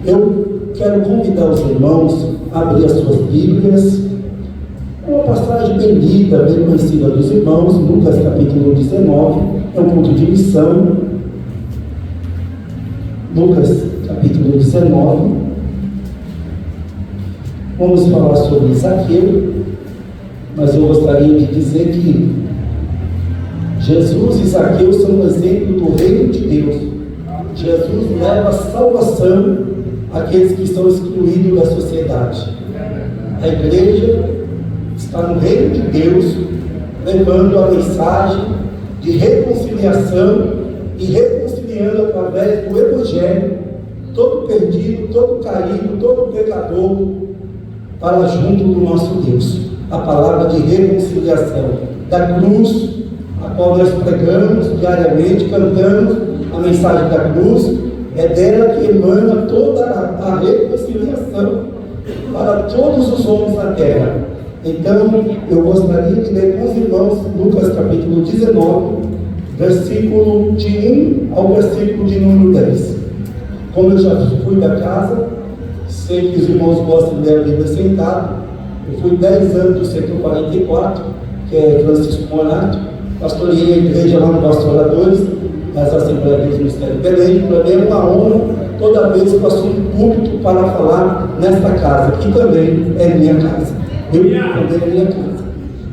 Eu quero convidar os irmãos a abrir as suas Bíblias. É uma passagem bem lida, bem conhecida dos irmãos, Lucas capítulo 19, é um ponto de missão. Lucas capítulo 19. Vamos falar sobre Zaqueu, mas eu gostaria de dizer que Jesus e Zaqueu são um exemplo do reino de Deus. Jesus leva a salvação àqueles que estão excluídos da sociedade. A igreja está no reino de Deus, levando a mensagem de reconciliação e reconciliando através do Evangelho todo perdido, todo caído, todo pecador para junto do nosso Deus. A palavra de reconciliação da cruz, a qual nós pregamos diariamente, cantamos a mensagem da cruz, é dela que emana toda a reconciliação para todos os homens da terra. Então, eu gostaria de ler com os irmãos Lucas capítulo 19, versículo de 1 ao versículo de número 10. Como eu já fui da casa, sei que os irmãos gostam de ler a Bíblia sentado. Eu fui 10 anos do setor 44, que é Francisco Morato, pastoreei a igreja lá no Pastoradores, nas Assembleias do Ministério Belém. Para mim é uma honra toda vez que eu assumo púlpito para falar nesta casa, que também é minha casa. Eu também é minha casa.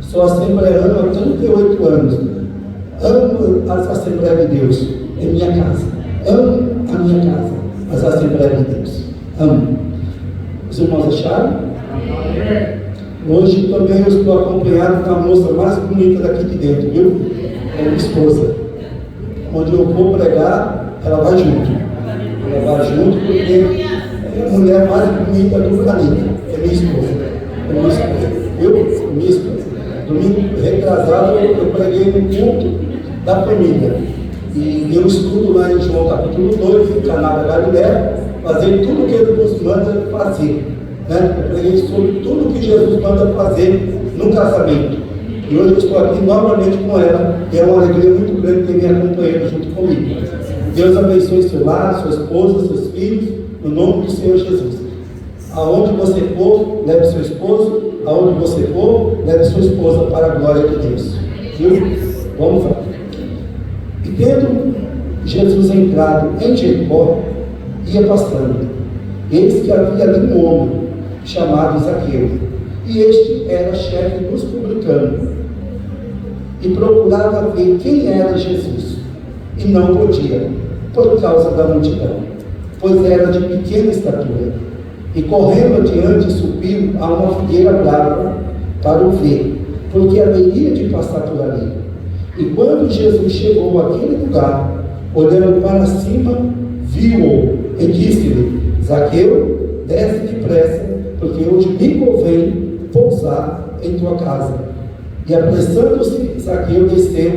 Sou assembleano há 38 anos. Amo as Assembleias de Deus, é minha casa. Amo a minha casa, as Assembleias de Deus. Amo. Os irmãos acharam? Hoje também eu estou acompanhado da moça mais bonita daqui de dentro, viu? É minha esposa. Onde eu vou pregar, ela vai junto. Ela vai junto porque é a mulher mais bonita do planeta. É minha esposa. É minha esposa. Eu, minha esposa. Domingo retrasado eu preguei no culto da família. E eu estudo lá em João capítulo 2, em Caná da Galileia, fazer tudo o que ele nos manda fazer. Né? Eu preguei sobre tudo que Jesus manda fazer no casamento. E hoje eu estou aqui novamente com ela, e é uma alegria muito grande ter minha companheira junto comigo. Deus abençoe seu lar, sua esposa, seus filhos, no nome do Senhor Jesus. Aonde você for, leve seu esposo. Aonde você for, leve sua esposa para a glória de Deus. Viu? Vamos lá. E tendo Jesus entrado em Jericó, ia passando. Eis que havia ali um homem chamado Zaqueu, e este era chefe dos publicanos, e procurava ver quem era Jesus, e não podia, por causa da multidão, pois era de pequena estatura. E correndo adiante, subiu a uma figueira brava para o ver, porque haveria de passar por ali. E quando Jesus chegou àquele lugar, olhando para cima, viu-o e disse-lhe: Zaqueu, desce depressa, porque hoje me convém pousar em tua casa. E apressando-se, Zaqueu desceu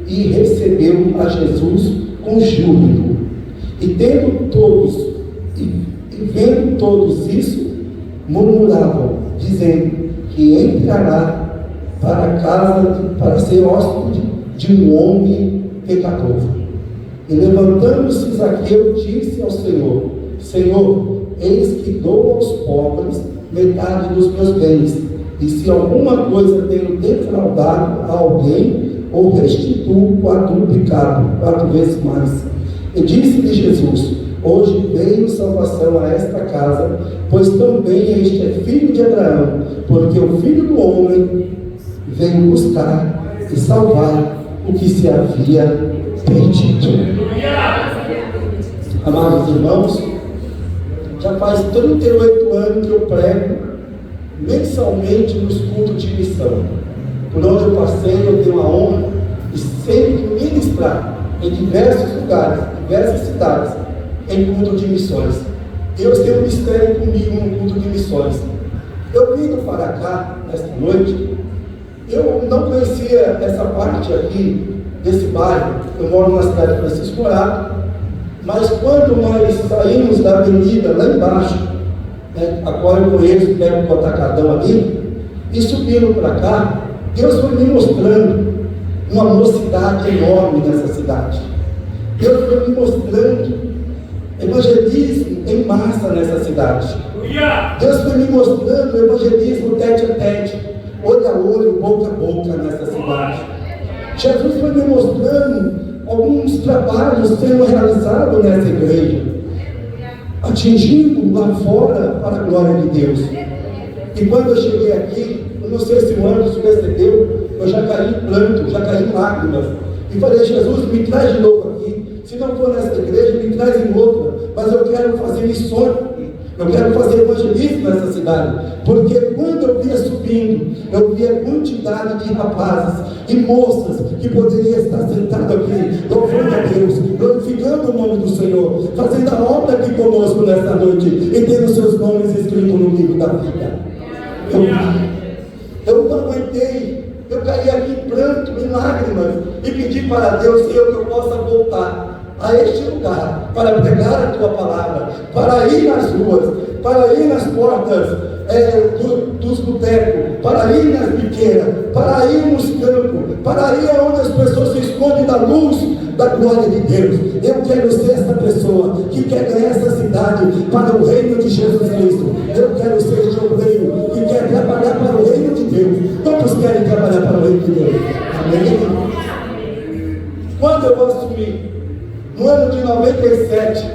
e recebeu a Jesus com júbilo. E vendo todos isso, murmuravam, dizendo que entrará para casa para ser hóspede de um homem pecador. E levantando-se, Zaqueu disse ao Senhor: Senhor, eis que dou aos pobres metade dos meus bens, e se alguma coisa tenho defraudado a alguém, ou restituo quadruplicado, 4 vezes mais. E disse-lhe Jesus: hoje veio salvação a esta casa, pois também este é filho de Abraão, porque o Filho do Homem veio buscar e salvar o que se havia perdido. Amados irmãos, já faz 38 anos que eu prego mensalmente nos cultos de missão. Por onde eu passei, eu tenho a honra de sempre ministrar em diversos lugares, diversas cidades, em culto de missões. Deus tem um mistério comigo no culto de missões. Eu vindo para cá, nesta noite, eu não conhecia essa parte aqui, desse bairro. Eu moro na cidade de Francisco Morato, mas quando nós saímos da avenida lá embaixo, né, a qual eu conheço, perto do Atacadão ali, e subindo para cá, Deus foi me mostrando uma mocidade enorme nessa cidade. Deus foi me mostrando evangelismo em massa nessa cidade. Deus foi me mostrando o evangelismo tete a tete, olho a olho, boca a boca nessa cidade. Jesus foi me mostrando alguns trabalhos sendo realizados nessa igreja, atingindo lá fora para a glória de Deus. E quando eu cheguei aqui, eu não sei se o Anderson percebeu, eu já caí em pranto, já caí em lágrimas. E falei, Jesus, me traz de novo aqui. Se não for nessa igreja, me traz em outra. Mas eu quero fazer missões. Eu quero fazer evangelismo nessa cidade. Porque quando eu via subindo, eu via a quantidade de rapazes e moças que poderiam estar sentados aqui, louvando a Deus, glorificando o nome do Senhor, fazendo a obra aqui conosco nesta noite e tendo seus nomes escritos no livro da vida. Eu não aguentei. Eu caí aqui em pranto, em lágrimas, e pedi para Deus, Senhor, que eu possa voltar a este lugar, para pregar a Tua palavra, para ir nas ruas, para ir nas portas dos botecos, para ir nas biqueiras, para ir nos campos, para ir onde as pessoas se escondem da luz da glória de Deus. Eu quero ser essa pessoa que quer ganhar essa cidade para o reino de Jesus Cristo. Eu quero ser esse obreiro que quer trabalhar para o reino de Deus. Todos querem trabalhar para o reino de Deus. Amém? Quando eu assumi, no ano de 97,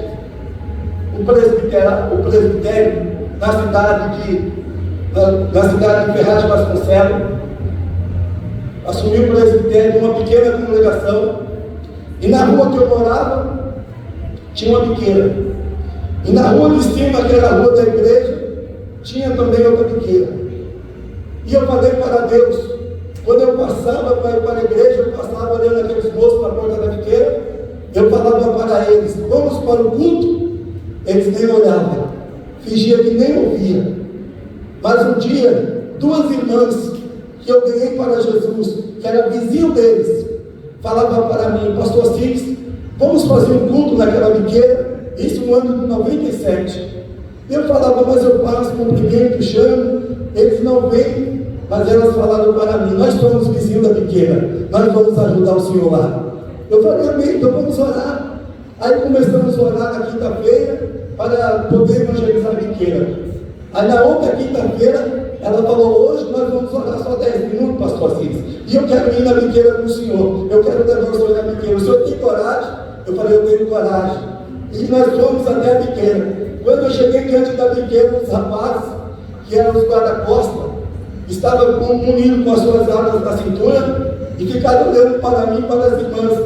o presbitério na cidade de Ferraz de Vasconcelos, assumiu o presbitério de uma pequena congregação. E na rua que eu morava, tinha uma biqueira. E na rua de cima, que era a rua da igreja, tinha também outra biqueira. E eu falei para Deus, quando eu passava para a igreja, eu passava olhando aqueles moços na porta da biqueira, eu falava para eles, vamos para o culto? Eles nem olhavam, fingia que nem ouvia. Mas um dia, duas irmãs que eu ganhei para Jesus, que era vizinho deles, falava para mim, pastor Assis, vamos fazer um culto naquela biqueira, isso no ano de 97. Eu falava, mas eu passo, cumprimento, chamo, eles não vêm, mas elas falaram para mim, nós somos vizinhos da biqueira, nós vamos ajudar o senhor lá. Eu falei, amém, então vamos orar. Aí começamos a orar na quinta-feira, para poder evangelizar a biqueira. Aí na outra quinta-feira, ela falou, hoje nós vamos orar só 10 minutos, pastor Assis. E eu quero ir na biqueira com o senhor. Eu quero levar o senhor na biqueira. O senhor tem coragem? Eu falei, eu tenho coragem. E nós fomos até a biqueira. Quando eu cheguei diante da biqueira, os rapazes, que eram os guarda-costas, estavam munidos com as suas armas na cintura e ficaram olhando para mim e para as irmãs.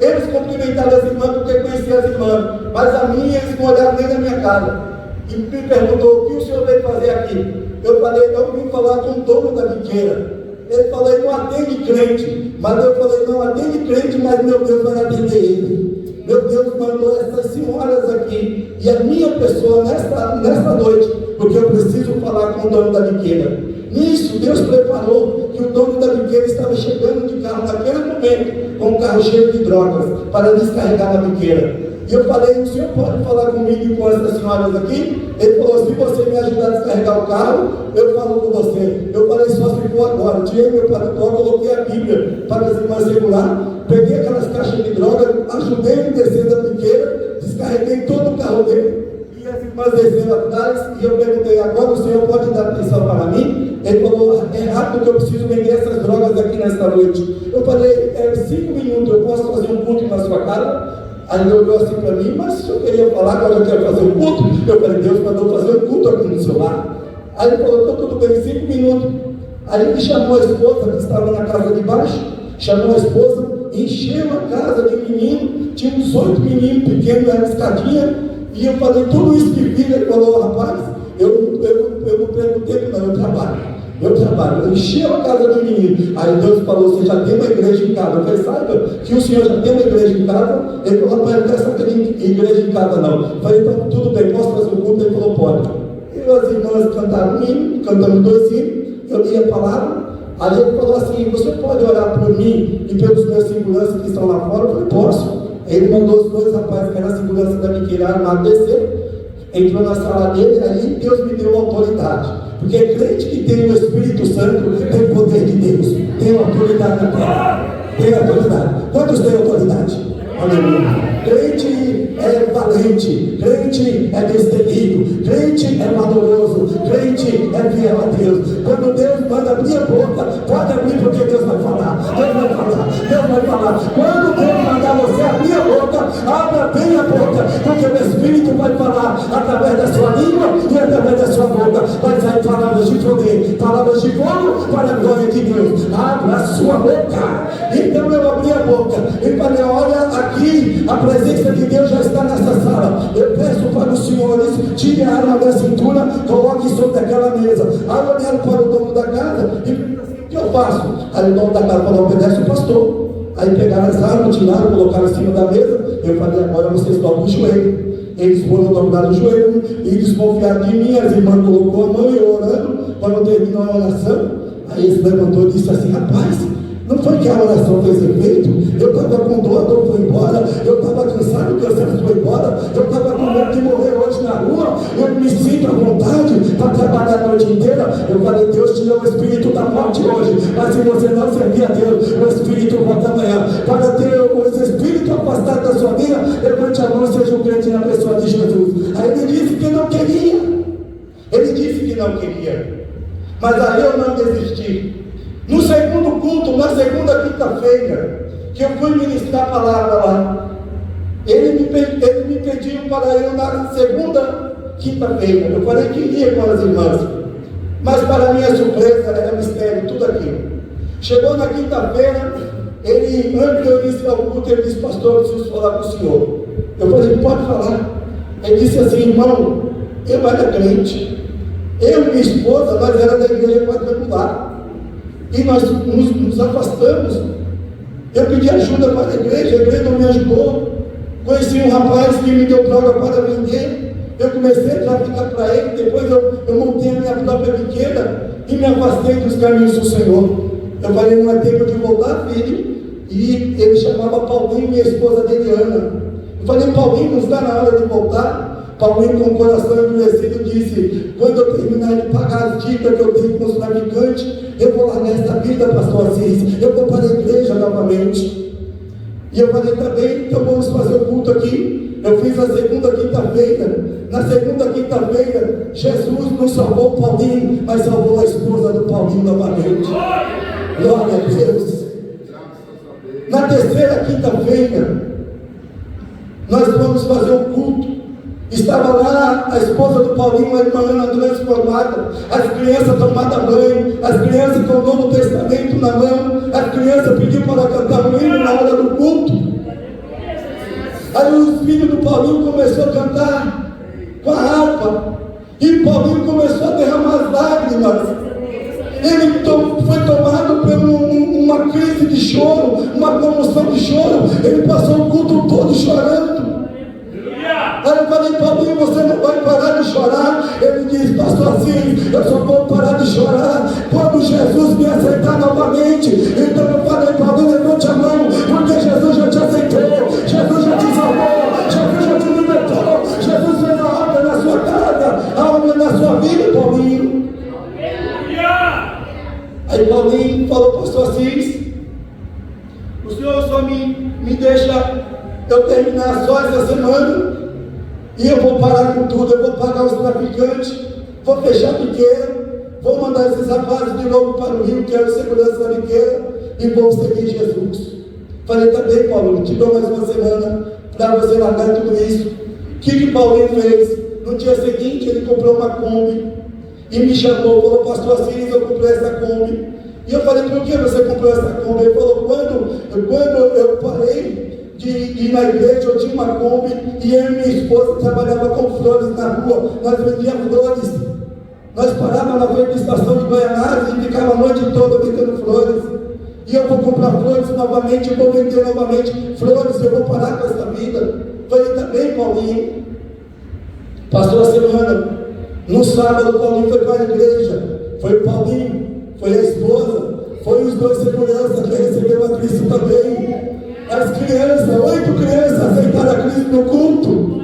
Eles cumprimentaram as irmãs porque conheciam as irmãs, mas a minha eles não olharam nem na minha cara. E me perguntou, o que o senhor veio fazer aqui? Eu falei, eu vim falar com o dono da biqueira. Ele falou, não atende crente. Mas eu falei, não atende crente, mas meu Deus vai atender ele. Meu Deus mandou essas senhoras aqui e a minha pessoa nesta noite, porque eu preciso falar com o dono da biqueira. Nisso, Deus preparou que o dono da biqueira estava chegando de carro naquele momento, com um carro cheio de drogas, para descarregar na biqueira. E eu falei, o senhor pode falar comigo e com essas senhoras aqui? Ele falou, se você me ajudar a descarregar o carro, eu falo com você. Eu falei, só se for agora. Tirei meu paletó, coloquei a Bíblia para as irmãs segurar, peguei aquelas caixas de droga, ajudei ele a descer da biqueira, descarreguei todo o carro dele, e as irmãs desceram atrás, e eu perguntei, agora o senhor pode dar atenção para mim? Ele falou, é rápido que eu preciso vender essas drogas aqui nesta noite. Eu falei, 5 minutos, eu posso fazer um culto na sua casa? Aí ele olhou assim para mim, mas se eu queria falar, agora eu quero fazer um culto. Eu falei, Deus mandou fazer um culto aqui no seu lar. Aí ele falou, tudo bem, 5 minutos. Aí ele chamou a esposa que estava na casa de baixo, chamou a esposa, encheu a casa de menino, tinha uns 8 meninos pequenos na escadinha, e eu falei, tudo isso que fica. Ele falou, rapaz, eu não perco tempo não, eu trabalho, eu encheu a casa do menino. Aí Deus falou, você já tem uma igreja em casa. Eu falei, saiba que o senhor já tem uma igreja em casa. Ele falou, rapaz, eu não quero saber de igreja em casa não. Eu falei, então tudo bem, posso fazer um culto? Ele falou, pode. E as irmãs cantaram um hino, cantamos 2 hinos, eu li a palavra. Aí ele falou assim, você pode orar por mim e pelos meus seguranças que estão lá fora? Eu falei, posso. Ele mandou os 2 rapazes que eram a segurança da biqueira armado descer, entrou na sala dele, aí Deus me deu autoridade. Porque crente que tem o Espírito Santo tem o poder de Deus, tem autoridade na terra, tem autoridade. Quantos têm autoridade? Aleluia. Crente é valente, crente é destemido, crente crente é valoroso, crente é fiel a Deus. Quando Deus manda abrir a boca, pode abrir porque Deus vai falar. Deus vai falar, Deus vai falar. Quando Deus mandar você abrir a boca, abra bem a boca, porque o Espírito vai falar através da sua língua e através da sua boca. Vai sair palavras de poder, palavras de fogo para a glória de Deus. Abra a sua boca. Então eu abri a boca e falei, olha aqui, a presença de Deus já está nessa sala. Eu peço para os senhores, tire a arma da cintura, coloque sobre aquela mesa. Aí olharam para o dono da casa e perguntaram assim, o que eu faço? Aí o dono da casa falou, obedece o pastor. Aí pegaram as armas, tiraram, colocaram em cima da mesa. Eu falei, agora vocês dobram o joelho. Eles foram dobrar o joelho e desconfiaram de mim. As irmãs colocou a mão e eu orando. Quando terminou a oração, aí ele se levantou e disse assim, rapaz, não foi que a oração fez efeito? Eu estava com dor, a dor foi embora. Eu estava cansado, o cansaço foi embora. Eu estava com medo de morrer hoje na rua. Eu me sinto à vontade para trabalhar a noite inteira. Eu falei, Deus tirou o espírito da morte hoje. Mas se você não servir a Deus, o espírito volta amanhã. Para ter os espíritos afastados da sua vida, levante a mão e seja um crente na pessoa de Jesus. Aí ele disse que não queria. Ele disse que não queria. Mas aí eu não desisti. No segundo culto, na segunda quinta-feira, que eu fui ministrar a palavra lá, ele me pediu para eu na segunda quinta-feira. Eu falei que iria com as irmãs, mas para minha surpresa era mistério, tudo aquilo. Chegou na quinta-feira, ele, antes de eu iniciar o culto, ele disse, pastor, eu preciso falar com o senhor. Eu falei, pode falar. Ele disse assim, irmão, eu era crente, eu e minha esposa, nós era da igreja quadrangular. E nós nos afastamos. Eu pedi ajuda para a igreja não me ajudou. Conheci um rapaz que me deu droga para vender. Eu comecei a traficar para ele. Depois eu montei a minha própria biqueira e me afastei dos caminhos do Senhor. Eu falei, não é tempo de voltar, filho. E ele chamava Paulinho e a esposa dele, Ana. Eu falei, Paulinho, não está na hora de voltar? Paulinho, com o coração endurecido, disse, quando eu terminar de pagar as dívidas que eu tenho com os traficantes, eu vou largar essa vida, pastor Assis, eu vou para a igreja novamente. E eu falei, tá bem, então vamos fazer o culto aqui. Eu fiz a segunda quinta-feira. Na segunda quinta-feira, Jesus não salvou o Paulinho, mas salvou a esposa do Paulinho novamente. Glória a Deus. Na terceira quinta-feira, nós vamos fazer o culto. Estava lá a esposa do Paulinho, a irmã Ana transformada, as crianças tomadas banho, as crianças com o Novo Testamento na mão, as crianças pediram para cantar um hino na hora do culto. Aí os filhos do Paulinho começaram a cantar com a harpa, e o Paulinho começou a derramar as lágrimas. Ele foi tomado por uma crise de choro, uma comoção de choro. Ele passou o culto todo chorando. Aí eu falei, Paulinho, você não vai parar de chorar? Ele disse, pastor Assis, eu só vou parar de chorar quando Jesus me aceitar novamente. Então eu falei, Paulinho, levante a mão, porque Jesus já te aceitou, Jesus já te salvou, Jesus já te libertou, Jesus fez a obra na sua casa, a obra na sua vida, Paulinho. Aí Paulinho falou, pastor Assis, o senhor só me deixa eu terminar só essa semana, e eu vou parar com tudo, eu vou pagar os traficantes, vou fechar a biqueira, vou mandar esses rapazes de novo para o Rio, quero segurança da biqueira, e vou seguir Jesus. Falei, tá bem, Paulinho, te dou mais uma semana para você largar tudo isso. O que Paulinho fez? No dia seguinte, ele comprou uma Kombi, e me chamou, falou, pastor Assis, eu comprei essa Kombi. E eu falei, por que você comprou essa Kombi? Ele falou, quando eu parei de ir na igreja, eu tinha uma Kombi, e eu e minha esposa trabalhava com flores na rua, nós vendíamos flores, nós parávamos na frente da estação de Goianás e ficava a noite toda vendendo flores, e eu vou comprar flores novamente, eu vou vender novamente flores, eu vou parar com essa vida. Falei, tá bem, Paulinho. Passou a semana, no sábado, Paulinho foi para a igreja, foi o Paulinho, foi a esposa, foi os dois seguranças que receberam a Cristo também. As crianças, 8 crianças aceitaram a Cristo no culto.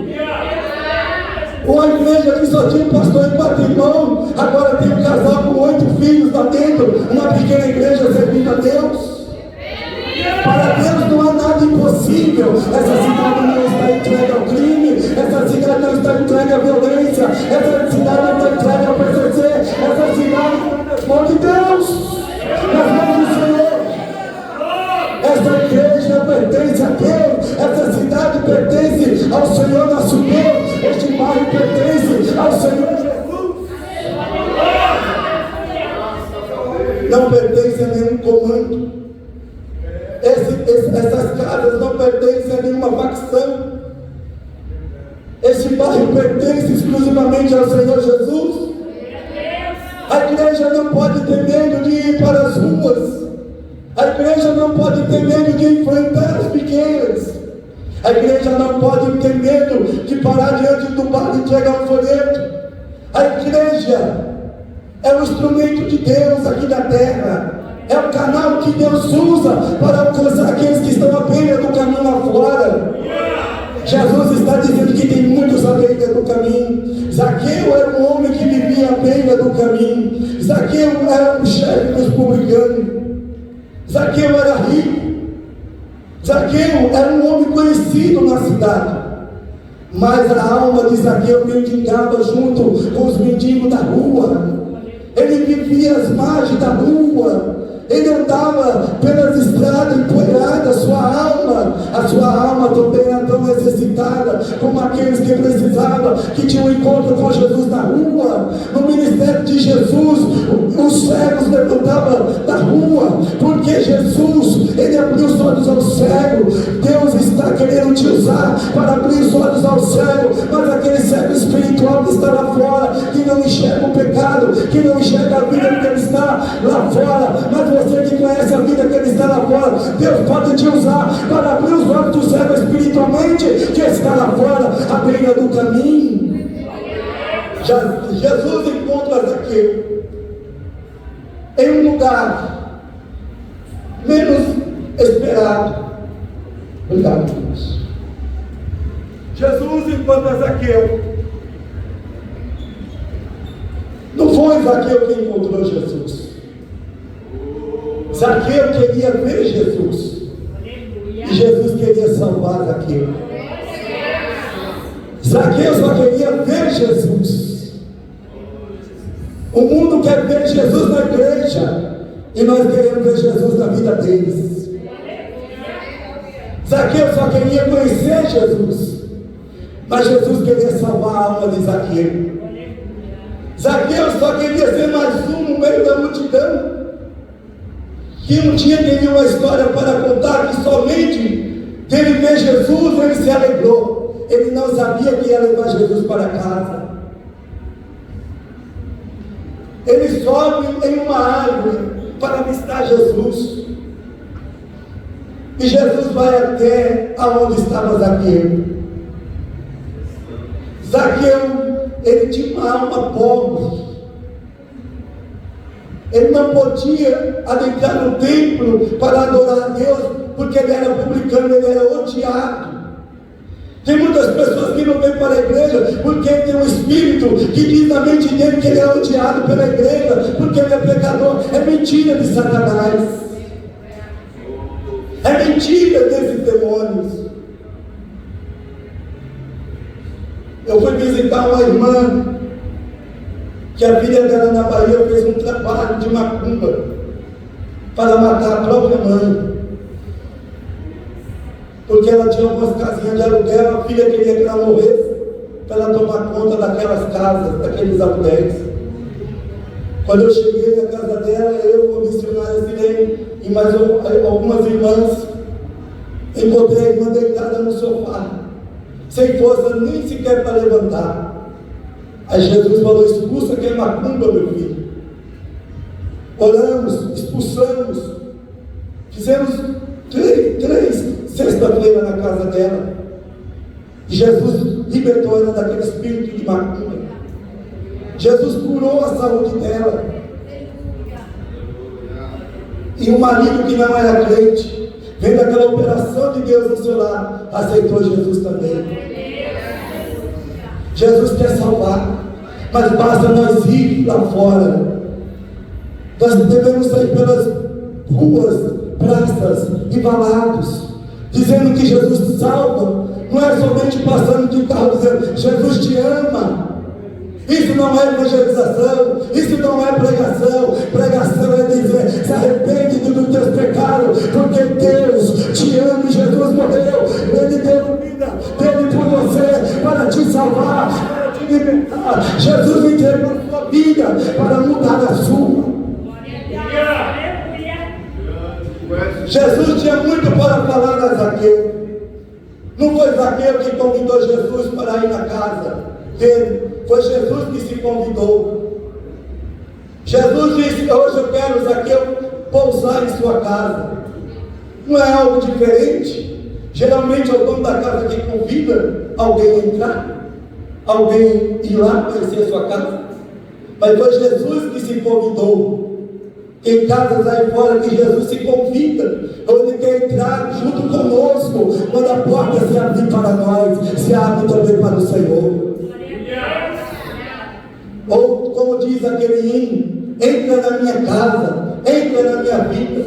Uma igreja que só tinha um pastor e 4 irmãos, agora tem um casal com 8 filhos lá dentro, uma pequena igreja servindo a Deus. Para Deus não há nada impossível. Essa cidade não está entregue ao crime, essa cidade não está entregue à violência, essa cidade não está entregue ao PCC, essa cidade está nas mãos de Deus, nas mãos do Senhor. Essa igreja pertence a Deus, essa cidade pertence ao Senhor nosso Deus, este bairro pertence ao Senhor Jesus. Não pertence a nenhum comando. Essas casas não pertencem a nenhuma facção. Este bairro pertence exclusivamente ao Senhor Jesus. A igreja não pode ter medo de ir para as ruas. A igreja não pode ter medo de enfrentar as pequenas. A igreja não pode ter medo de parar diante do bar e entregar um folheto. A igreja é o instrumento de Deus aqui na terra. É o canal que Deus usa para alcançar aqueles que estão à beira do caminho lá fora. Jesus está dizendo que tem muitos à beira do caminho. Zaqueu era um homem que vivia à beira do caminho. Zaqueu era o chefe dos publicanos. Zaqueu era rico. Zaqueu era um homem conhecido na cidade. Mas a alma de Zaqueu mendigava junto com os mendigos da rua. Ele vivia às margens da rua. Ele andava pelas estradas empoeiradas, a sua alma também era tão necessitada como aqueles que precisavam, que tinham um encontro com Jesus na rua. No ministério de Jesus, os cegos levantavam da rua, porque Jesus, ele abriu os olhos ao cego. Deus está querendo te usar para abrir os olhos ao cego, mas aquele cego espiritual que está lá fora, que não enxerga o pecado, que não enxerga a vida que ele está lá fora, mas você que conhece a vida que ele está lá fora, Deus pode te usar para abrir os olhos do cego espiritualmente que está lá fora, à beira do caminho. Jesus encontra Zaqueu em um lugar menos esperado. Obrigado, Deus. Jesus encontra Zaqueu. Não foi Zaqueu que encontrou Jesus. Zaqueu queria ver Jesus. E Jesus queria salvar Zaqueu. Zaqueu só queria ver Jesus. O mundo quer ver Jesus na igreja. E nós queremos ver Jesus na vida deles. Zaqueu só queria conhecer Jesus. Mas Jesus queria salvar a alma de Zaqueu. Zaqueu só queria ser mais um no meio da multidão, que um dia teria uma história para contar, que somente dele ver Jesus ele se alegrou. Ele não sabia que ia levar Jesus para casa. Ele sobe em uma árvore para avistar Jesus, e Jesus vai até aonde estava Zaqueu. Zaqueu, ele tinha uma alma pobre. Ele não podia adentrar no templo para adorar a Deus, porque ele era publicano, ele era odiado. Tem muitas pessoas que não vêm para a igreja porque tem um espírito que diz na mente dele que ele é odiado pela igreja, porque ele é pecador. É mentira de Satanás. É mentira desses demônios. Eu fui visitar uma irmã que a filha dela na Bahia fez um trabalho de macumba para matar a própria mãe, porque ela tinha algumas casinhas de aluguel. A filha queria que ela morresse para ela tomar conta daquelas casas, daqueles aluguéis. Quando eu cheguei na casa dela, eu, o missionário Silene e mais algumas irmãs, encontrei a irmã deitada no sofá, sem força nem sequer para levantar. Aí Jesus falou: expulsa aquele macumba, meu filho. Oramos, expulsamos, fizemos três sexta-feira na casa dela, e Jesus libertou ela daquele espírito de macumba. Jesus curou a saúde dela. E o marido que não era crente, vendo aquela operação de Deus no seu lar, aceitou Jesus também. Jesus quer salvar, mas basta nós ir lá fora. Nós devemos sair pelas ruas, praças e balados, dizendo que Jesus salva, Não é somente passando de carro dizendo, Jesus te ama. Isso não é evangelização, isso não é pregação. Pregação é dizer, se arrepende dos teus pecados, porque Deus te ama e Jesus morreu. Ele deu vida dele por você, para te salvar, para te libertar. Jesus entregou a sua vida para mudar a sua. Jesus tinha muito para falar a Zaqueu. Não foi Zaqueu que convidou Jesus para ir na casa dele, foi Jesus que se convidou. Jesus disse, hoje eu quero, Zaqueu, pousar em sua casa. Não é algo diferente? Geralmente é o dono da casa que convida alguém a entrar, alguém ir lá conhecer a sua casa. Mas foi Jesus que se convidou. Tem casas aí fora que Jesus se convida, ou Ele quer entrar junto conosco. Quando a porta se abrir para nós, se abre também para o Senhor. Ou como diz aquele hino, entra na minha casa, entra na minha vida,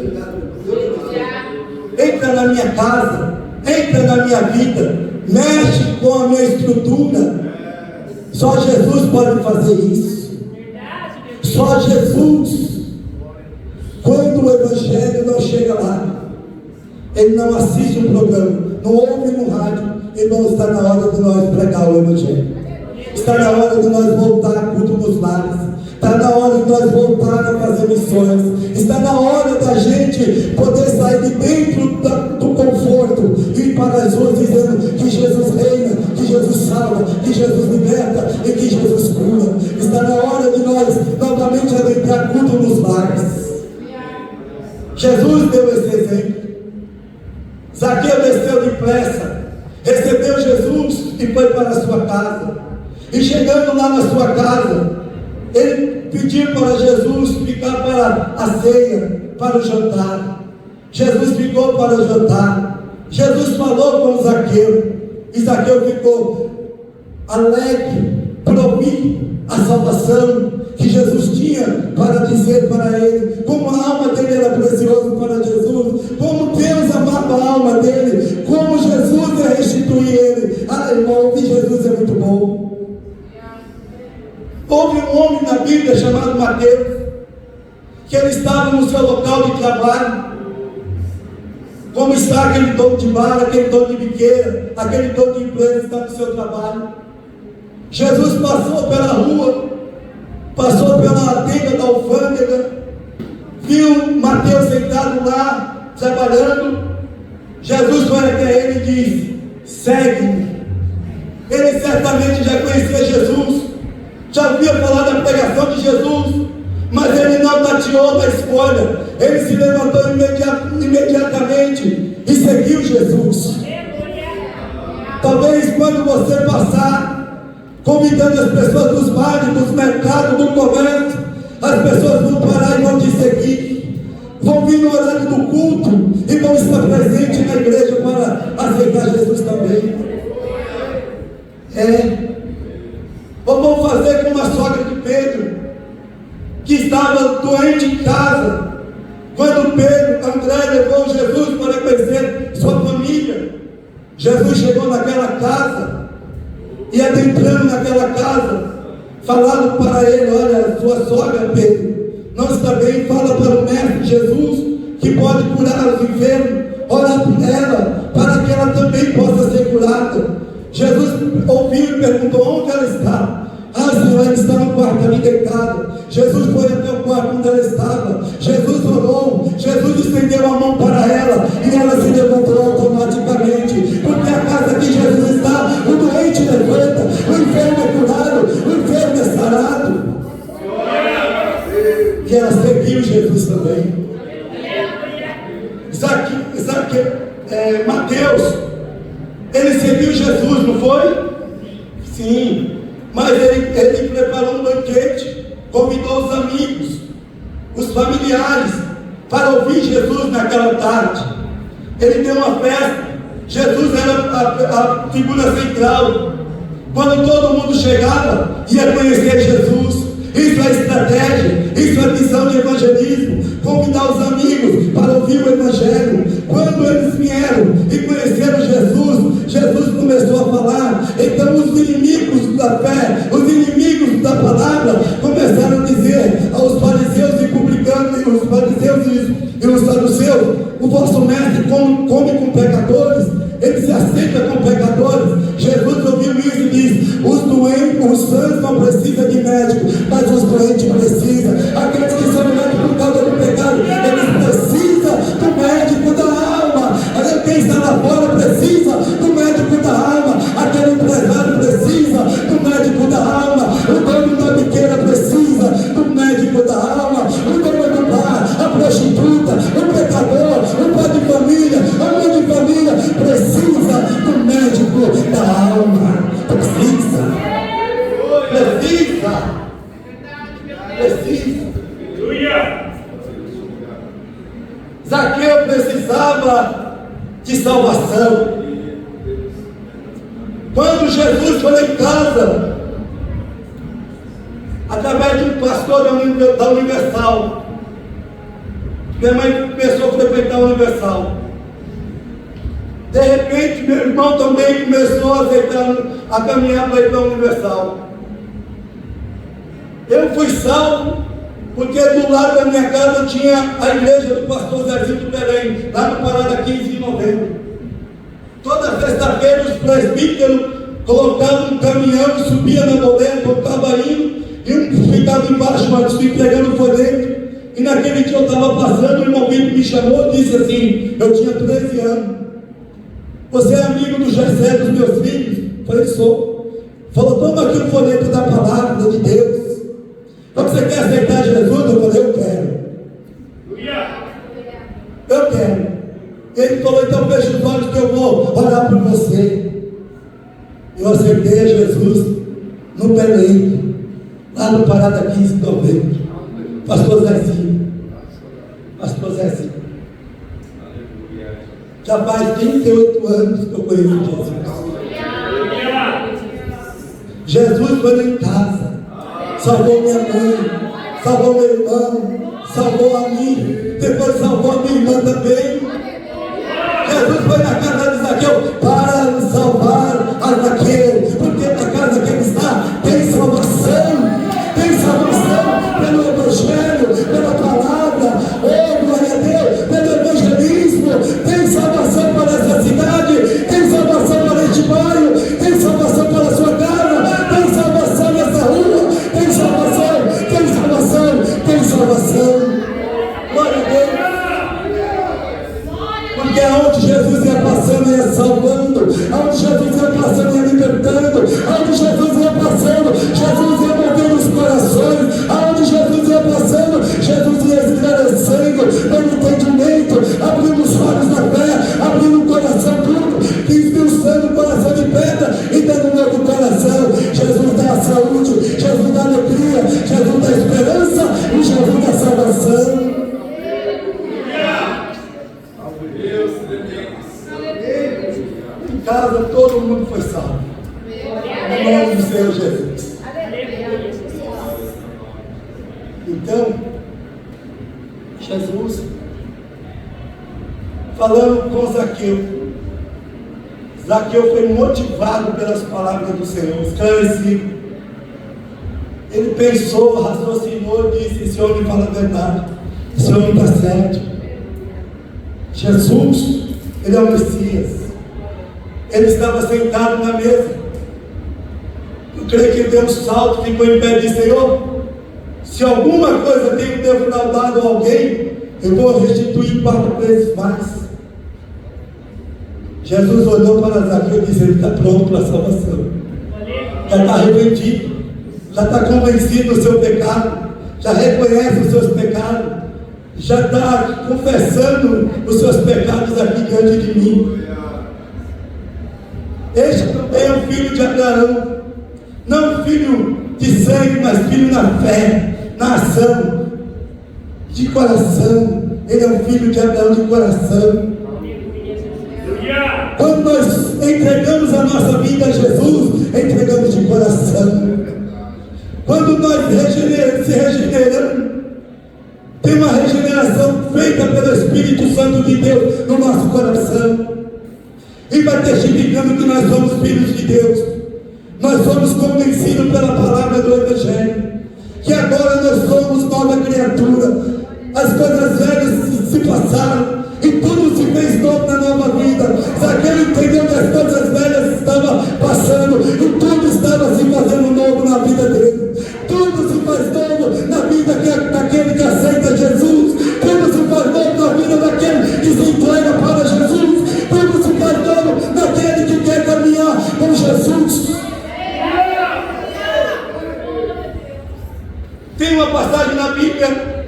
entra na minha casa, entra na minha vida, mexe com a minha estrutura. Só Jesus pode fazer isso. Só Jesus. Quando o Evangelho não chega lá, ele não assiste um programa, não ouve no rádio, irmão, está na hora de nós pregar o Evangelho. Está na hora de nós voltar a culto nos lares. Está na hora de nós voltar a fazer missões. Está na hora da gente poder sair de dentro do conforto e ir para as ruas dizendo que Jesus reina, que Jesus salva, que Jesus liberta e que Jesus cura. Está na hora de nós novamente adentrar culto nos lares. Jesus deu esse exemplo. Zaqueu desceu depressa, recebeu Jesus e foi para a sua casa. E chegando lá na sua casa, ele pediu para Jesus ficar para a ceia, para o jantar. Jesus ficou para o jantar. Jesus falou com Zaqueu, e Zaqueu ficou alegre por ouvir a salvação que Jesus tinha para dizer para ele, como a alma dele era preciosa para Jesus, como Deus amava a alma dele, como Jesus ia restituir ele. Ah, irmão, ouvir Jesus é muito bom. Houve um homem na Bíblia chamado Mateus, que ele estava no seu local de trabalho, como está aquele dono de bar, aquele dono de biqueira, aquele dono de empresa está no seu trabalho. Jesus passou pela rua, passou pela tenda da alfândega, viu Mateus sentado lá, trabalhando. Jesus foi até ele e disse, segue-me. Ele certamente já conhecia Jesus, já ouvia falar da pregação de Jesus, mas ele não tateou da escolha. Ele se levantou imediatamente e seguiu Jesus. Talvez quando você passar convidando as pessoas dos bares, dos mercados, do comércio, as pessoas vão parar e vão te seguir, vão vir no horário do culto e vão estar presentes na igreja para aceitar Jesus também. Ou vão fazer como a sogra de Pedro, que estava doente em casa, quando André levou Jesus para conhecer sua família. Jesus chegou naquela casa, e adentrando naquela casa, falaram para ele, olha, sua sogra Pedro não está bem, fala para o mestre Jesus, que pode curar os enfermos, ora por ela, para que ela também possa ser curada. Jesus ouviu e perguntou, onde ela está? Ah, Senhor, ela está no quarto ali deitada. Jesus foi até o quarto onde ela estava. Jesus orou, Jesus estendeu a mão para ela, e ela se levantou automaticamente, porque a casa que Jesus está, o doente levanta, o enfermo é curado, o enfermo é sarado. E ela seguiu Jesus também. Mateus, ele seguiu Jesus, não foi? Sim. Mas ele preparou um banquete, convidou os amigos, os familiares, para ouvir Jesus naquela tarde. Ele deu uma festa. Jesus era a figura central. Quando todo mundo chegava, ia conhecer Jesus. Isso é estratégia, isso é missão de evangelismo. Convidar os amigos para ouvir o Evangelho. Quando eles vieram e conheceram Jesus, Jesus começou os inimigos da fé, os inimigos da palavra, começaram a dizer aos fariseus e publicanos, os fariseus e os saduceus: o vosso mestre come com pecadores, ele se aceita com pecadores. Jesus ouviu isso e diz: os doentes, os sãos não precisam de médico, mas os doentes precisam. Aqueles que são médicos por causa do pecado, eles precisam do médico da alma. Quem está lá fora precisa do médico da alma. Aquele empresário precisa do médico da alma. O dono da biqueira precisa do médico da alma. O dono do bar, a prostituta, o pecador, o pai de família, a mãe de família precisa do médico da alma. Precisa. Zaqueu precisava de salvação. Quando Jesus foi em casa, através de um pastor da Universal, minha mãe começou a frequentar a Universal. De repente, meu irmão também começou a caminhar para ir para a Universal. Eu fui salvo porque do lado da minha casa tinha a igreja do pastor Zezinho do Belém, lá no Parada 15 de novembro. Toda sexta-feira os presbíteros colocavam um caminhão, subia na boleia, tocava indo, e um ficava embaixo, mas entregando por dentro. E naquele dia eu estava passando, o irmão Vitor me chamou e disse assim, eu tinha 13 anos: você é amigo do Jessé, dos meus filhos? Eu falei: sou. Falou: toma aqui um folheto da palavra de Deus. Você quer aceitar Jesus? Eu falei: eu quero. Eu quero. Ele falou: então feche os olhos que eu vou orar por você. Eu aceitei Jesus no Belém, lá no Parada 15 de novembro. Pastor Zezinho. Já faz 38 anos que eu conheço Jesus. Jesus foi lá em casa, salvou minha mãe, salvou meu irmão, salvou a mim, depois salvou a minha irmã também. Jesus foi na casa de Zaqueu para salvar a Zaqueu, porque na casa que ele está tem salvação pelo Evangelho, pela palavra, oh glória a Deus, pelo evangelismo. Tem salvação para essa cidade, tem salvação para este bairro, tem salvação para a sua casa, tem salvação nessa rua, tem salvação. Glória a Deus. Porque aonde Jesus ia passando, ia salvando, aonde Jesus ia passando, ia libertando, aonde Jesus ia passando, Jesus ia movendo os corações, aonde Jesus ia passando, Jesus ia esclarecendo pelo entendimento, abrindo os olhos da fé, abrindo o coração tudo, esmiuçando o coração de pedra e dando um novo coração. Jesus dá a saúde, Jesus dá a alegria, Jesus dá a esperança e Jesus dá a salvação. Em casa todo mundo foi salvo. Em nome do Senhor Jesus. Então, Jesus, falando com Zaqueu, Zaqueu foi motivado pelas palavras do Senhor, esclarecido. Ele pensou, raciocinou e disse: esse homem fala a verdade, esse homem está certo. Jesus, ele é o Messias. Ele estava sentado na mesa. Eu creio que ele deu um salto, ficou em pé e disse: Senhor, se alguma coisa tenho defraudado alguém, eu vou restituir 4 vezes mais. Jesus olhou para Zaqueu e disse: ele está pronto para a salvação, já está arrependido, já está convencido do seu pecado, já reconhece os seus pecados, já está confessando os seus pecados aqui diante de mim. Este também é um filho de Abraão, não filho de sangue, mas filho na fé, na ação, de coração. Ele é um filho de Abraão de coração. Quando nós entregamos a nossa vida a Jesus, entregamos de coração. Quando nós se regeneramos, tem uma regeneração feita pelo Espírito Santo de Deus no nosso coração, e vai testificando que nós somos filhos de Deus. Nós somos convencidos pela palavra do Evangelho, que agora nós somos nova criatura. As coisas velhas se passaram e tudo se fez novo na nova vida. Zaqueu entendeu que as coisas velhas estavam passando e tudo estava se fazendo novo na vida dele. Tudo se faz novo na vida daquele que aceita Jesus. Tudo se faz novo na vida daquele que se entrega para Jesus. Tudo se faz novo naquele que quer caminhar com Jesus. Tem uma passagem na Bíblia,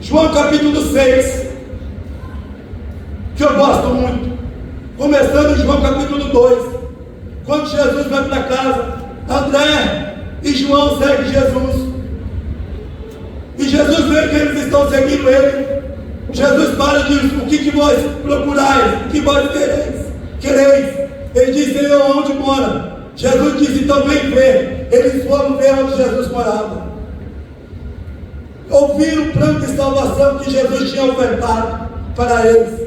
João capítulo 6, que eu gosto muito, começando em João capítulo 2, quando Jesus vai para casa, André e João seguem Jesus, e Jesus vê que eles estão seguindo ele. Jesus para e diz: o que vós procurais, o que vós quereis? Ele diz: Senhor, onde mora? Jesus disse: então vem ver. Eles foram ver onde Jesus morava, ouviram o plano de salvação que Jesus tinha ofertado para eles.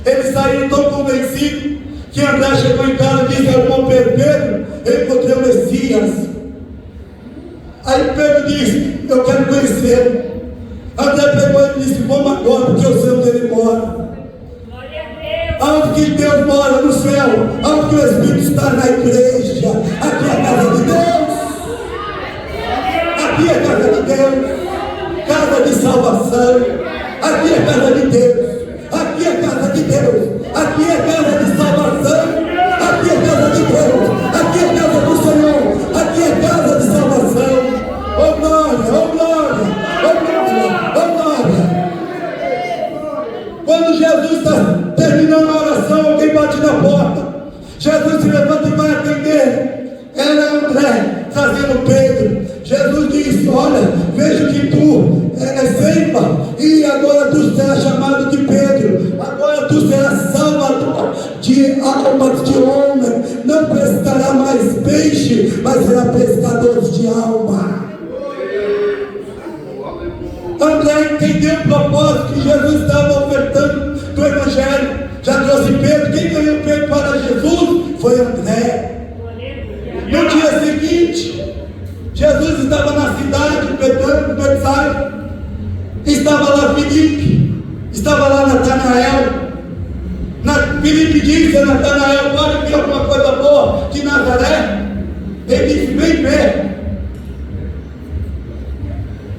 Eles saíram tão convencidos que André chegou em casa e disse ao irmão Pedro: eu encontrei o Messias. Aí Pedro disse: eu quero conhecê-lo. André pegou e disse: vamos agora, porque eu sei onde ele mora. Aonde que Deus mora? No céu. Aonde que o Espírito está? Na igreja. Aqui é a casa de Deus. Aqui é a casa de Deus, casa de salvação. Aqui é a casa de Deus, aqui é a casa de Deus, aqui é a casa de salvação, aqui é a casa de Deus, aqui é a casa do Senhor, aqui é a casa de salvação. Oh glória, oh glória, oh glória, oh glória. Quando Jesus está terminando a oração, alguém bate na porta. Jesus se levanta e vai atender. Era André trazendo Pedro. Jesus disse: olha, vejo que tu és Ceifa, e agora tu serás chamado de Pedro. Agora tu serás salvador de almas de homem. Não pescará mais peixe, mas será pescador de alma. André entendeu o propósito que Jesus estava ofertando do Evangelho. Já trouxe Pedro. Quem ganhou Pedro para Jesus foi André. No dia seguinte, Jesus estava na cidade de Betsaida, estava lá Filipe, estava lá Natanael. Filipe disse a Natanael: pode ver alguma coisa boa de Nazaré? Ele disse: vem ver.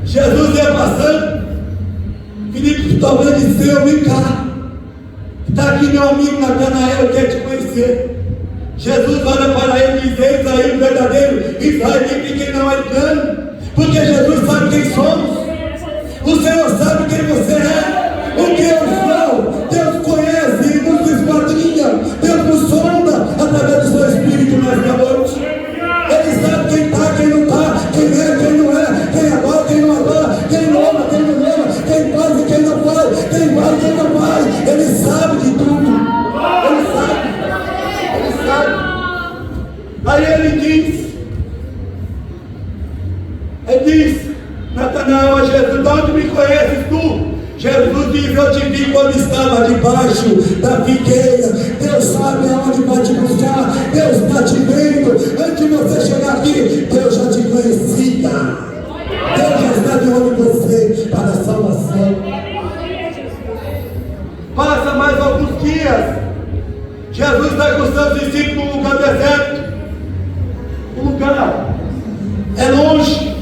Jesus ia passando, Filipe talvez disse: vem cá, está aqui meu amigo Natanael, quer te conhecer. Jesus olha para ele e diz: eis aí o verdadeiro israelita em quem não há engano, porque Jesus sabe quem somos. O Senhor sabe quem você é, o que eu sou. Deus conhece e nos esquadrinha, Deus nos sonda através do seu Espírito nesta noite. Ele sabe quem está, quem não está, quem é, quem não é, quem adora, quem não adora, quem ama, quem não ama, quem faz e quem não faz, quem vai e quem não vai. Ele sabe de tudo. Ele sabe. Aí ele diz, Natanael a Jesus: de onde me conheces tu? Jesus diz: eu te vi quando estava debaixo da figueira. Deus sabe aonde vai te buscar. Deus está te vendo. Antes de você chegar aqui, Deus já te conhecia. Deus já está de olho em você para a salvação. Passa mais alguns dias, Jesus está com os seus discípulos num lugar deserto. O lugar é longe,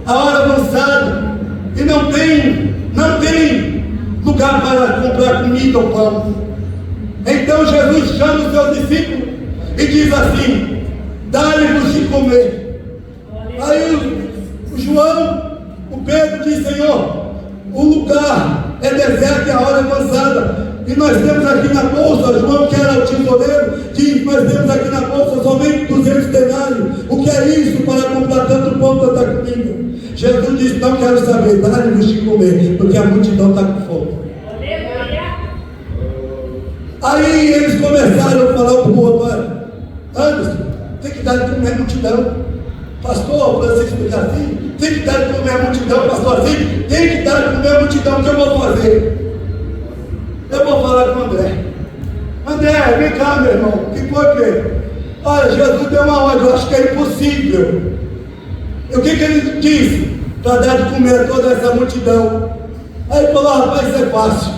a hora avançada, e não tem lugar para comprar comida ou pão. Então Jesus chama os seus discípulos e diz assim: dai-vos de comer. Aí o João, o Pedro diz: Senhor, o lugar é deserto e a hora avançada, e nós temos aqui na bolsa, João, que era o tesoureiro, diz: nós temos aqui na bolsa somente 200 denários. O que é isso para comprar tanto pão, tanta comida? Jesus disse: não quero saber, dá-lhes de comer, porque a multidão está com fome. Aí eles começaram a falar um para o outro: Anderson, tem que dar de comer a multidão. Pastor, você explicar assim? Tem que dar de comer a multidão, pastor, assim? Tem que dar de comer a multidão. O que eu vou fazer? Eu vou falar com o André. André, vem cá, meu irmão. Que foi, Pedro? Olha, Jesus deu uma ordem, eu acho que é impossível. E o que ele disse? Para dar de comer a toda essa multidão. Aí ele falou, rapaz, isso é fácil.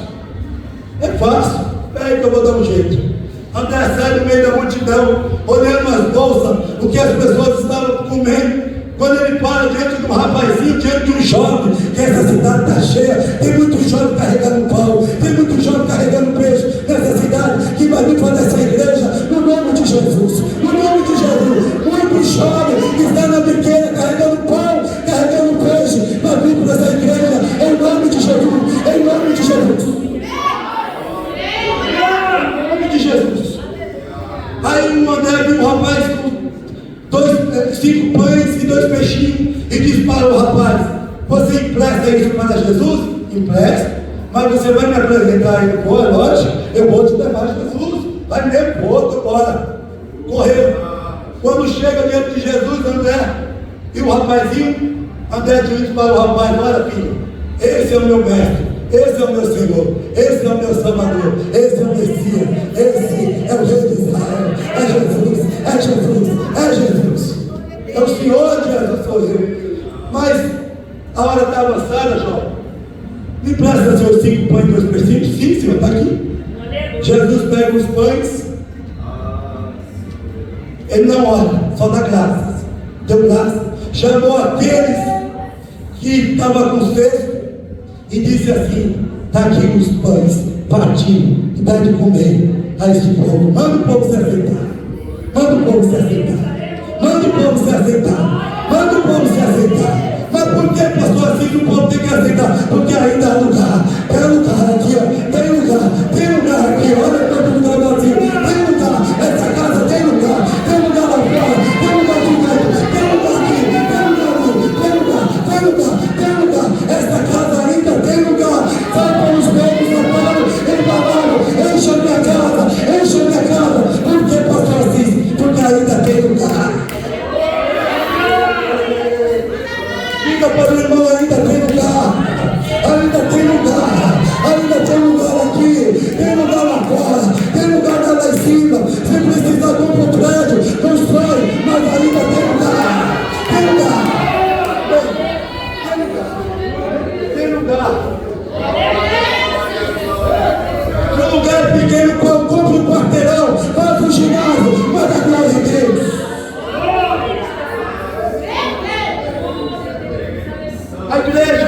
É fácil. Espera aí que eu vou dar um jeito. André sai no meio da multidão, olhando as bolsas, o que as pessoas estavam comendo. Quando ele para diante de um rapazinho, diante de um jovem, que essa cidade está cheia, tem muito jovem carregando pão, tem muito jovem carregando peixe nessa cidade, que vai vir para essa igreja, no nome de Jesus, no nome de Jesus. Muito jovem que está na biqueira carregando pão, carregando peixe, vai vir para essa igreja, em nome de Jesus, em nome de Jesus. Em nome de Jesus. Aí o André viu um rapaz com 5 pães e 2 peixinhos e diz para o rapaz: você empresta isso para Jesus? Empresta, mas você vai me apresentar aí no pó, lógico, eu vou te levar a Jesus, vai me depois, bora. Correu. Quando chega diante de Jesus, André e o rapazinho, André diz para o rapaz: olha filho, esse é o meu mestre, esse é o meu Senhor, esse é o meu Salvador, esse é o Messias, esse é o Rei de Israel, é Jesus, é Jesus, é Jesus, é o Senhor de Jesus, sou eu. Mas a hora está avançada, jovem. Me empresta seus 5 pães e 2 peixinhos? Sim, Senhor, está aqui. Jesus pega os pães, ele não olha, só dá graças, deu graças, chamou aqueles que estavam com cesto e disse assim: está aqui os pães, partiu e dá de comer a este povo. Manda o povo se aceitar, manda o povo se aceitar, manda o povo se aceitar, manda o povo se aceitar. Mas por que, pastor, assim o povo tem que aceitar? Porque ainda há lugar, tem lugar aqui, ó, tem lugar aqui, olha todo mundo agora assim, tem lugar, essa casa tem lugar lá fora, tem lugar aqui dentro, tem lugar aqui, tem lugar, essa casa ainda tem lugar. Vai para os membros da palavra, enche a minha casa, por que, pastor Assis? Porque ainda tem lugar. Diga para o irmão: ainda tem lugar, ainda tem lugar, ainda tem lugar aqui, tem lugar lá fora, tem lugar lá em cima. Se precisar de um prédio, constrói, mas ainda tem lugar, tem lugar, tem lugar. No lugar pequeno, compra um quarteirão, faz um ginásio, manda a glória de Deus. A igreja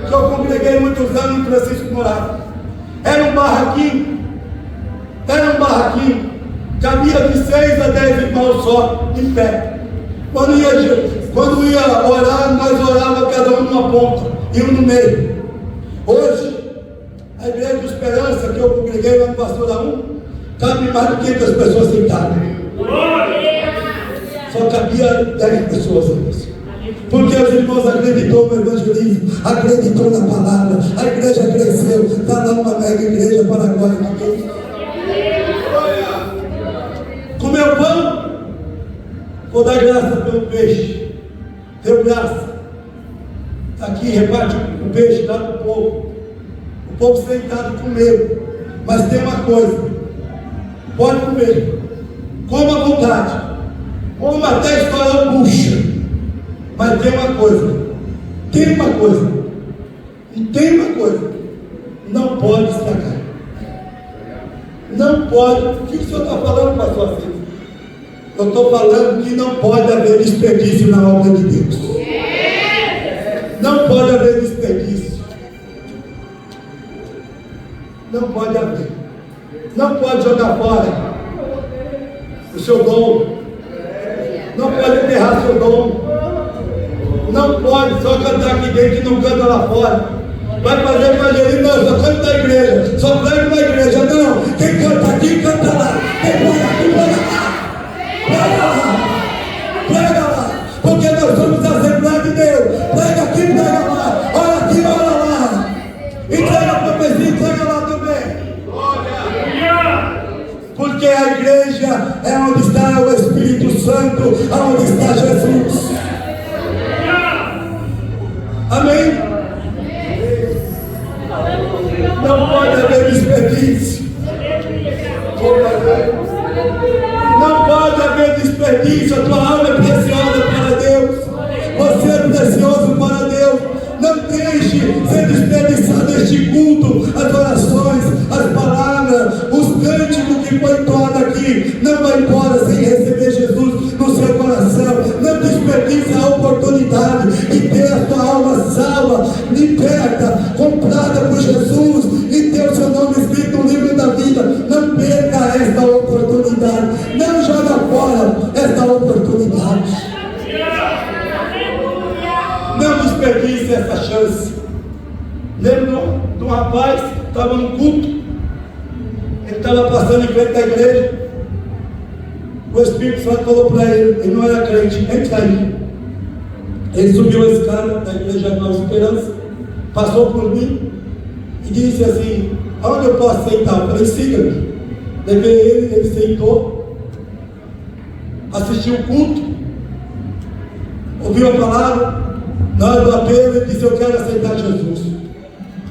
que eu congreguei muitos anos em Francisco Morato era um barraquinho, cabia de 6 a 10 irmãos só, em pé. Quando ia orar, nós orávamos cada um numa ponta e um no meio. Hoje, a igreja de Esperança que eu congreguei lá no Pastor A1, cabe mais de 500 pessoas sentadas. Só cabia 10 pessoas, irmãos. Porque os irmãos acreditou no evangelismo, acreditou na palavra, a igreja cresceu, está lá uma mega igreja para a glória de Deus. Comeu pão, vou dar graça pelo peixe, deu graça. Está aqui, reparte o peixe, dá para o povo sentado comeu. Mas tem uma coisa: pode comer, coma à vontade, coma até estourar o bucho. Mas tem uma coisa, não pode estragar. Não pode. O que o senhor está falando, pastor Assis? Eu estou falando que não pode haver desperdício na obra de Deus. Não pode haver desperdício. Não pode haver. Não pode jogar fora o seu dom. Não pode enterrar seu dom. Não pode só cantar aqui dentro e não canta lá fora. Vai fazer evangelismo, não, só canta na igreja, só prega na igreja, não. Quem canta aqui, canta lá. Quem prega aqui, prega lá. Porque nós somos a Assembleia de Deus. Prega aqui, prega lá. Olha aqui, olha lá. Entrega para o profecia, entrega lá também. Porque a igreja é onde está o Espírito Santo, onde está Jesus. Amém? Não pode haver desperdício. Não pode liberta, comprada por Jesus e tem o seu nome escrito no livro da vida. Não perca esta oportunidade, não joga fora esta oportunidade, não desperdice essa chance. Lembro de um rapaz que estava no culto, ele estava passando em frente da igreja, o Espírito Santo falou para ele, ele não era crente, entra aí. Ele subiu a escada da igreja Nova Esperança, passou por mim e disse assim: aonde eu posso sentar? Eu falei: siga-me. Levei ele sentou, assistiu o culto, ouviu a palavra. Na hora do apelo, ele disse: eu quero aceitar Jesus.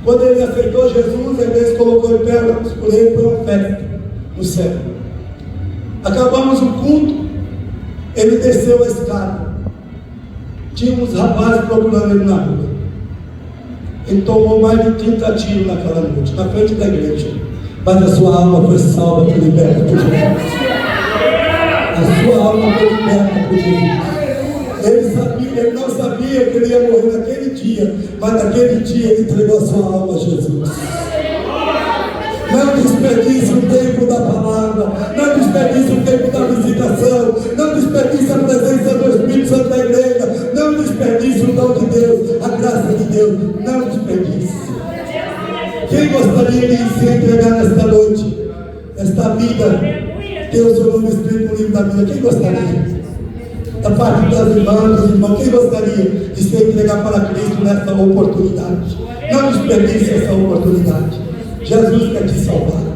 Quando ele aceitou Jesus, a igreja colocou em pé, oramos por ele, foi uma festa no céu. Acabamos o culto, ele desceu a escada. Tinha uns rapazes procurando ele na rua. Ele tomou mais de 30 tiros naquela noite, na frente da igreja. Mas a sua alma foi salva, foi liberta por Jesus. A sua alma foi liberta por Jesus. Ele não sabia que ele ia morrer naquele dia, mas naquele dia ele entregou a sua alma a Jesus. Não desperdice o tempo da palavra, não desperdice o tempo da visitação, não desperdice a presença do Espírito Santo da igreja, não desperdice o dom de Deus, a graça de Deus, não desperdice. Quem gostaria de se entregar nesta noite, esta vida, ter o seu nome escrito no livro da vida? Quem gostaria? Da parte das irmãs, dos irmãos, quem gostaria de se entregar para Cristo nesta oportunidade? Não desperdice essa oportunidade. Jesus quer te salvar.